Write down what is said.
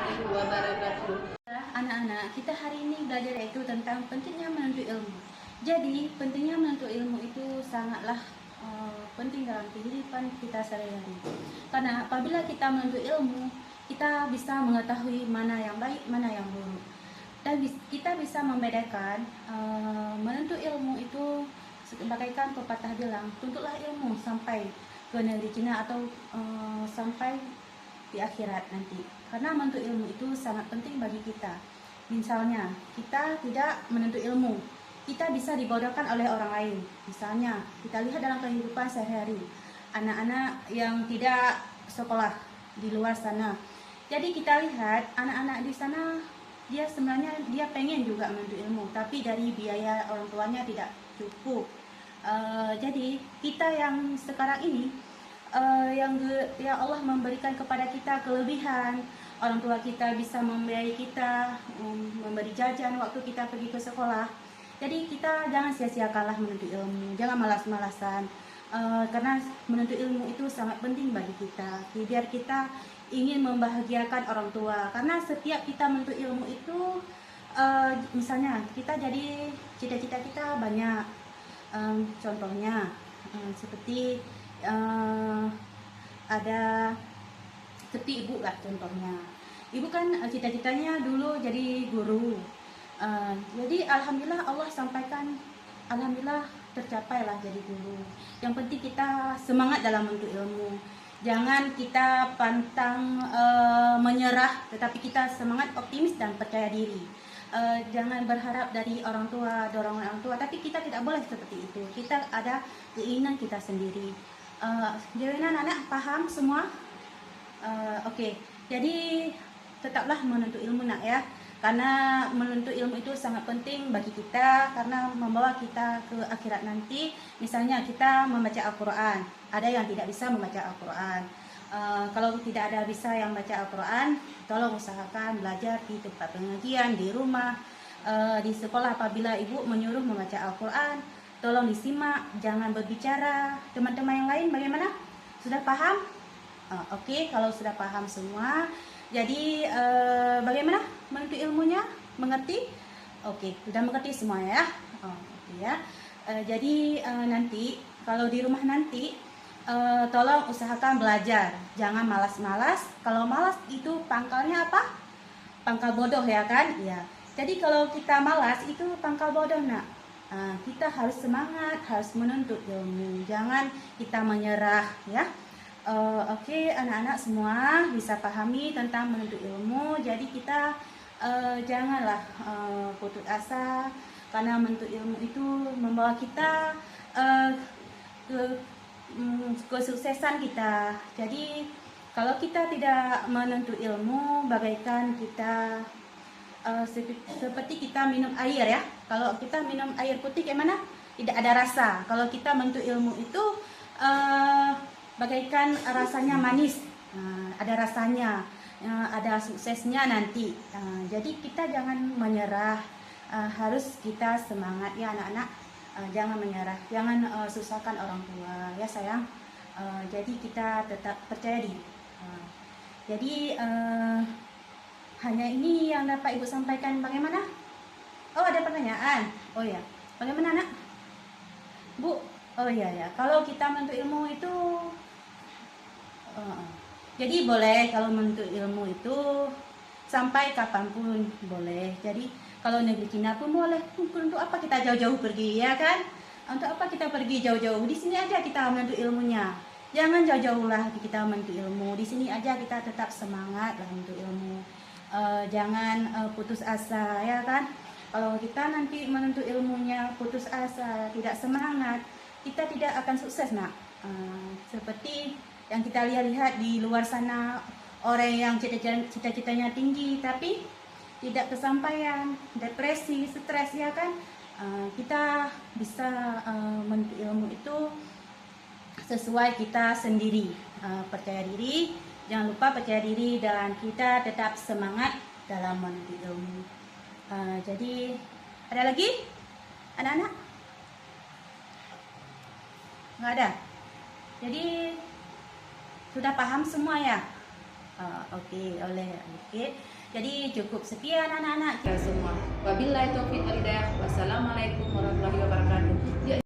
warahmatullahi wabarakatuh. Anak-anak, kita hari ini belajar yaitu tentang pentingnya menuntut ilmu. Jadi, pentingnya menuntut ilmu itu sangatlah penting dalam kehidupan kita sehari-hari. Karena apabila kita menuntut ilmu, kita bisa mengetahui mana yang baik, mana yang buruk. Dan kita bisa membedakan menuntut ilmu itu bagaikan pepatah bilang, tuntutlah ilmu sampai ke negeri Cina atau sampai di akhirat nanti. Karena menuntut ilmu itu sangat penting bagi kita. Misalnya, kita tidak menuntut ilmu, kita bisa dibodohkan oleh orang lain. Misalnya, kita lihat dalam kehidupan sehari-hari, anak-anak yang tidak sekolah di luar sana. Jadi kita lihat anak-anak di sana, dia sebenarnya dia pengen juga menuntut ilmu, tapi dari biaya orang tuanya tidak cukup. Jadi kita yang sekarang ini yang Allah memberikan kepada kita kelebihan, orang tua kita bisa membiayai kita, memberi jajan waktu kita pergi ke sekolah. Jadi kita jangan sia-siakanlah menuntut ilmu, jangan malas-malasan, karena menuntut ilmu itu sangat penting bagi kita, biar kita ingin membahagiakan orang tua. Karena setiap kita menuntut ilmu itu, misalnya kita jadi cita-cita kita banyak, contohnya seperti ada seperti ibu lah contohnya. Ibu kan cita-citanya dulu jadi guru. Jadi alhamdulillah Allah sampaikan, alhamdulillah tercapailah jadi guru. Yang penting kita semangat dalam menuntut ilmu. Jangan kita pantang menyerah, tetapi kita semangat, optimis dan percaya diri. Jangan berharap dari orang tua, dorongan orang tua, tapi kita tidak boleh seperti itu. Kita ada keinginan kita sendiri. Jadi anak-anak paham semua? Oke. Jadi tetaplah menuntut ilmu nak ya, karena menuntut ilmu itu sangat penting bagi kita, karena membawa kita ke akhirat nanti. Misalnya kita membaca Al-Quran, ada yang tidak bisa membaca Al-Quran. Kalau tidak ada bisa yang baca Al-Quran, tolong usahakan belajar di tempat pengajian, di rumah, di sekolah. Apabila ibu menyuruh membaca Al-Quran, tolong disimak, jangan berbicara. Teman-teman yang lain bagaimana? Sudah paham? Oke, kalau sudah paham semua, jadi bagaimana menuntut ilmunya? Mengerti? Oke, sudah mengerti semua ya? Oke ya. Jadi nanti kalau di rumah nanti, tolong usahakan belajar, jangan malas-malas. Kalau malas itu pangkalnya apa? Pangkal bodoh ya kan? Ya. Jadi kalau kita malas itu pangkal bodoh nak. Kita harus semangat, harus menuntut ilmu, jangan kita menyerah ya. Oke, anak-anak semua bisa pahami tentang menuntut ilmu. Jadi kita janganlah putus asa, karena menuntut ilmu itu membawa kita ke kesuksesan kita. Jadi kalau kita tidak menuntut ilmu, bagaikan kita seperti kita minum air ya. Kalau kita minum air putih kayak mana? Tidak ada rasa. Kalau kita menuntut ilmu itu bagaikan rasanya manis, ada rasanya, ada suksesnya nanti. Jadi kita jangan menyerah, harus kita semangat ya anak-anak. Jangan menyerah, jangan susahkan orang tua ya sayang. Jadi kita tetap percaya diri. Jadi hanya ini yang dapat ibu sampaikan. Bagaimana? Oh, ada pertanyaan. Oh ya, bagaimana nak? Bu, oh iya ya. Kalau kita menuntut ilmu itu, jadi boleh kalau menuntut ilmu itu sampai kapanpun boleh. Jadi kalau negeri Cina pun boleh. Untuk apa kita jauh-jauh pergi ya kan? Untuk apa kita pergi jauh-jauh? Di sini aja kita menuntut ilmunya. Jangan jauh-jauh lah kita menuntut ilmu. Di sini aja kita tetap semangat lah menuntut ilmu. Jangan putus asa ya kan? Kalau kita nanti menuntut ilmunya putus asa, tidak semangat, kita tidak akan sukses nak. Seperti yang kita lihat di luar sana, orang yang cita-citanya tinggi tapi tidak kesampaian, depresi, stres ya kan. Kita bisa menuntut ilmu itu sesuai kita sendiri. Percaya diri, jangan lupa percaya diri, dan kita tetap semangat dalam menuntut ilmu. Jadi ada lagi anak-anak? Nggak ada. Jadi sudah paham semua ya? Oke, oleh Bukit. Jadi cukup sekian anak-anak Kita semua. Wabillahi taufiq wal hidayah. Wassalamualaikum warahmatullahi wabarakatuh.